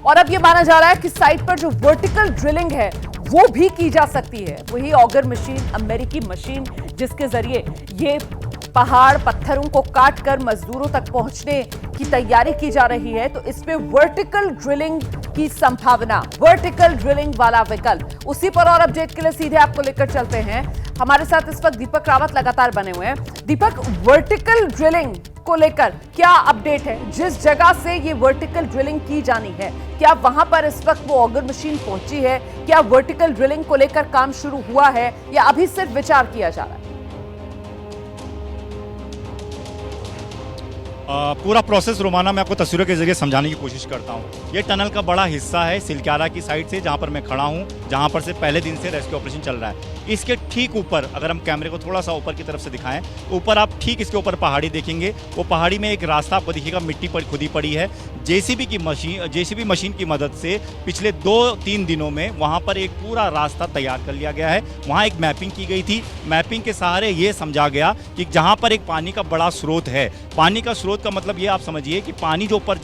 और अब यह माना जा रहा है कि साइट पर जो वर्टिकल ड्रिलिंग है वो भी की जा सकती है। वही ऑगर मशीन, अमेरिकी मशीन, जिसके जरिए ये पहाड़ पत्थरों को काटकर मजदूरों तक पहुंचने की तैयारी की जा रही है। तो इसमें वर्टिकल ड्रिलिंग की संभावना, वर्टिकल ड्रिलिंग वाला विकल्प, उसी पर और अपडेट के लिए सीधे आपको लेकर चलते हैं। हमारे साथ इस वक्त दीपक रावत लगातार बने हुए हैं। दीपक, वर्टिकल ड्रिलिंग को लेकर क्या अपडेट है? जिस जगह से ये वर्टिकल ड्रिलिंग की जानी है, क्या वहां पर इस वक्त वो ऑगर मशीन पहुंची है? क्या वर्टिकल ड्रिलिंग को लेकर काम शुरू हुआ है या अभी सिर्फ विचार किया जा रहा है? पूरा प्रोसेस रोमाना मैं आपको तस्वीरों के जरिए समझाने की कोशिश करता हूँ। ये टनल का बड़ा हिस्सा है सिलक्यारा की साइड से, जहाँ पर मैं खड़ा हूँ, जहाँ पर से पहले दिन से रेस्क्यू ऑपरेशन चल रहा है। इसके ठीक ऊपर, अगर हम कैमरे को थोड़ा सा ऊपर की तरफ से दिखाएं, ऊपर आप ठीक इसके ऊपर पहाड़ी देखेंगे। वो पहाड़ी में एक रास्ता आपको दिखेगा, मिट्टी पर खुदी पड़ी है। जेसीबी मशीन की मदद से पिछले 2-3 दिनों में वहाँ पर एक पूरा रास्ता तैयार कर लिया गया है। वहाँ एक मैपिंग की गई थी। मैपिंग के सहारे ये समझा गया कि जहाँ पर एक पानी का बड़ा स्रोत है, पानी का स्रोत का मतलब ये आप समझिए कि पानी जो ऊपर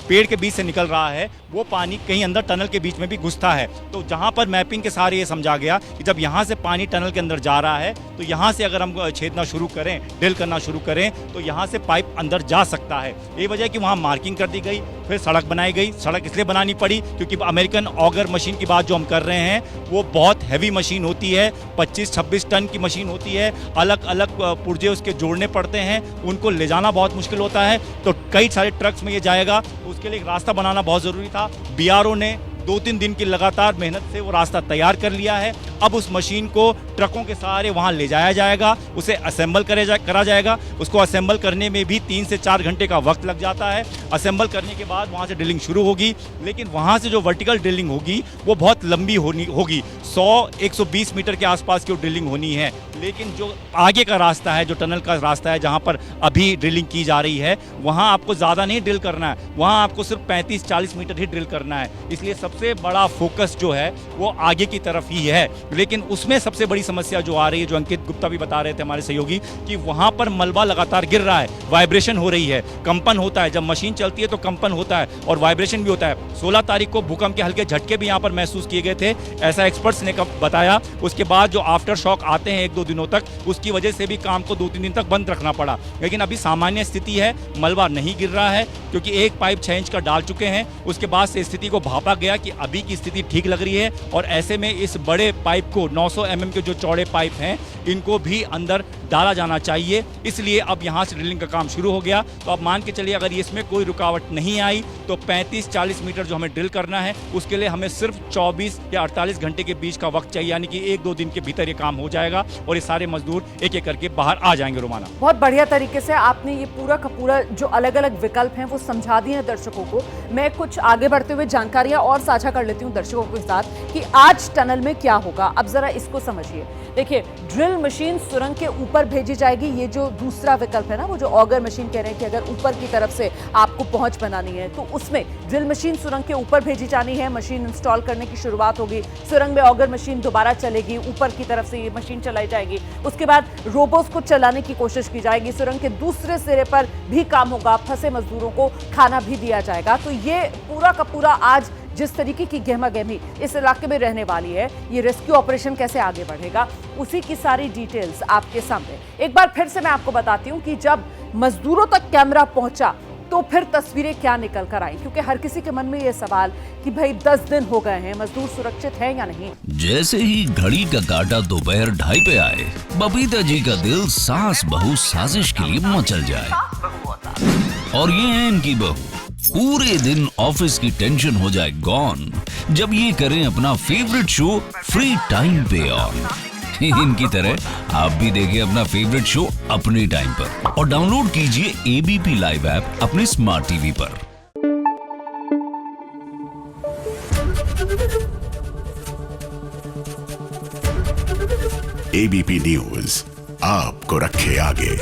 पेड़ के बीच से निकल रहा है, वो पानी कहीं अंदर टनल के बीच में भी घुसता है। तो जहाँ पर मैपिंग के सहारे ये समझा गया कि जब यहाँ से पानी टनल के अंदर जा रहा है, तो यहाँ से अगर हम छेदना शुरू करें, ड्रिल करना शुरू करें, तो यहाँ से पाइप अंदर जा सकता है। ये वजह कि वहाँ मार्किंग कर दी गई, फिर सड़क बनाई गई। सड़क इसलिए बनानी पड़ी क्योंकि अमेरिकन ऑगर मशीन की बात जो हम कर रहे हैं, वो बहुत हैवी मशीन होती है, 25-26 टन की मशीन होती है। अलग अलग पुर्जे उसके जोड़ने पड़ते हैं, उनको ले जाना बहुत मुश्किल होता है। तो कई सारे ट्रक्स में ये जाएगा, उसके लिए एक रास्ता बनाना बहुत ज़रूरी था। बीआरओ ने 2-3 दिन की लगातार मेहनत से वो रास्ता तैयार कर लिया है। अब उस मशीन को ट्रकों के सहारे वहाँ ले जाया जाएगा, उसे असेंबल करा जाएगा। उसको असेंबल करने में भी 3 से 4 घंटे का वक्त लग जाता है। असेंबल करने के बाद वहाँ से ड्रिलिंग शुरू होगी, लेकिन वहाँ से जो वर्टिकल ड्रिलिंग होगी वो बहुत लंबी होगी। 100-120 मीटर के आसपास की ड्रिलिंग होनी है। लेकिन जो आगे का रास्ता है, जो टनल का रास्ता है, जहाँ पर अभी ड्रिलिंग की जा रही है, वहाँ आपको ज़्यादा नहीं ड्रिल करना है। वहाँ आपको सिर्फ 35-40 मीटर ही ड्रिल करना है। इसलिए सबसे बड़ा फोकस जो है वो आगे की तरफ ही है। लेकिन उसमें सबसे बड़ी समस्या जो आ रही है, जो अंकित गुप्ता भी बता रहे थे हमारे सहयोगी, कि वहाँ पर मलबा लगातार गिर रहा है, वाइब्रेशन हो रही है, कंपन होता है। जब मशीन चलती है तो कंपन होता है और वाइब्रेशन भी होता है। 16 तारीख को भूकंप के हल्के झटके भी यहाँ पर महसूस किए गए थे, ऐसा एक्सपर्ट्स ने बताया। उसके बाद जो आफ्टर शॉक आते हैं 1-2 दिनों तक, उसकी वजह से भी काम को 2-3 दिन तक बंद रखना पड़ा। लेकिन अभी सामान्य स्थिति है, मलबा नहीं गिर रहा है क्योंकि एक पाइप 6 इंच का डाल चुके हैं। उसके बाद से स्थिति को भापा गया कि अभी की स्थिति ठीक लग रही है और ऐसे में इस बड़े पाइप को, 900 mm के जो चौड़े पाइप हैं, इनको भी अंदर डाला जाना चाहिए। इसलिए अब यहाँ से ड्रिलिंग का काम शुरू हो गया। तो अब मान के चलिए अगर इसमें कोई रुकावट नहीं आई तो 35-40 मीटर जो हमें ड्रिल करना है, उसके लिए हमें सिर्फ 24 या 48 घंटे के बीच का वक्त चाहिए। यानी कि 1-2 दिन के भीतर ये काम हो जाएगा और ये सारे मजदूर एक एक करके बाहर आ जाएंगे। रोमाना, बहुत बढ़िया तरीके से आपने ये पूरा का पूरा जो अलग अलग विकल्प हैं वो समझा दिए हैं दर्शकों को। मैं कुछ आगे बढ़ते हुए जानकारियां और साझा कर लेती हूं दर्शकों के साथ कि आज टनल में क्या होगा। अब जरा इसको समझिए। देखिए, ड्रिल मशीन सुरंग के ऊपर भेजी जाएगी। ये जो दूसरा विकल्प है ना, वो जो ऑगर मशीन कह रहे हैं कि अगर ऊपर की तरफ से आपको पहुंच बनानी है तो उसमें ड्रिल मशीन सुरंग के ऊपर भेजी जानी है। मशीन इंस्टॉल करने की शुरुआत होगी, सुरंग में ऑगर मशीन दोबारा चलेगी, ऊपर की तरफ से ये मशीन चलाई जाएगी। उसके बाद रोबोट्स को चलाने की कोशिश की जाएगी। सुरंग के दूसरे सिरे पर भी काम होगा, फंसे मजदूरों को खाना भी दिया जाएगा। तो ये पूरा का पूरा आज जिस तरीके की गहमा-गहमी इस इलाके में रहने वाली है, ये रेस्क्यू ऑपरेशन कैसे आगे बढ़ेगा, उसी की सारी डिटेल्स आपके सामने। एक बार फिर से मैं आपको बताती हूं कि जब मजदूरों तक कैमरा पहुंचा तो फिर तस्वीरें क्या निकल कर आई, क्योंकि हर किसी के मन में ये सवाल कि भाई 10 दिन हो गए हैं, मजदूर सुरक्षित है या नहीं। जैसे ही घड़ी का काटा दोपहर 2:30 पे आए, बबीता जी का दिल सास बहू साजिश के लिए मचल जाए। और ये है इनकी बहू, पूरे दिन ऑफिस की टेंशन हो जाए गॉन जब ये करें अपना फेवरेट शो फ्री टाइम पे ऑन। इनकी तरह आप भी देखिए अपना फेवरेट शो अपने टाइम पर और डाउनलोड कीजिए एबीपी लाइव ऐप अपने स्मार्ट टीवी पर। एबीपी न्यूज आपको रखे आगे।